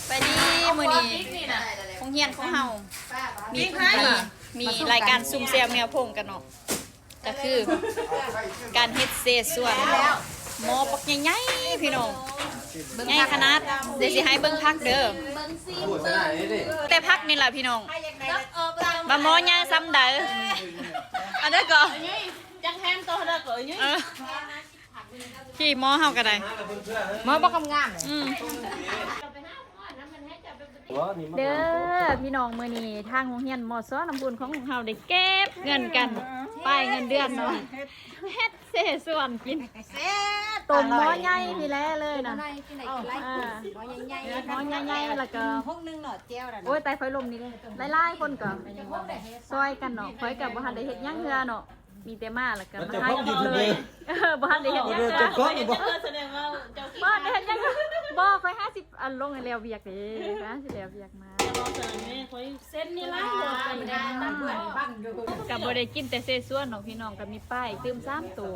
ไปดีมื้อนี้ของเฮียนของเฮามีรายการซุ่มแซวแมวพงกันเนาะก็คือการเฮ็ดเซส่วนหม้อปักใหญ่ๆพี่น้องใหญ่ขนาดเดี๋ยวสิให้เบิ่งพักเด้อแต่พักนี่ล่ะพี่น้องบะหม้อใหญ่ซ้ำเด้ออันนั้นก็จังแฮมโตเด้อก็อยู่พี่หม้อเฮาก็ได้หม้อบ่กำงามเด้อพี่น้องมื้อนี้ทางโรงเรียนมอซ้อน้ำบุญของเฮาได้เก็บเงินกันป้ายเงินเดือนเนาะเฮ็ดเสส่วนกินต้มหม้อใหญ่พี่แลเลยนะหม้อใหญ่ๆแล้วก็พวกนึงเนาะแจ่วน่ะโอ้ยตายไฟลมนี่เลยหลายๆคนก็ซอยกันเนาะข่อยก็บ่ทันได้เฮ็ดหยังเทื่อเนาะมีแต่มาแล้วก็มาหากินเลยบ่ทันได้เฮ็ดหยังเทื่อแสดงว่าเจ้าบ่ได้เฮ็ดหยังบ่ค่อย50อันลงให้แล้วเวียกเด้50แล้วเวียกมาเส้นนี่ล่ะก็บ่ได้กินแต่เซส่วนเนาะพี่น้องก็มีป้ายตื้ม3ตัว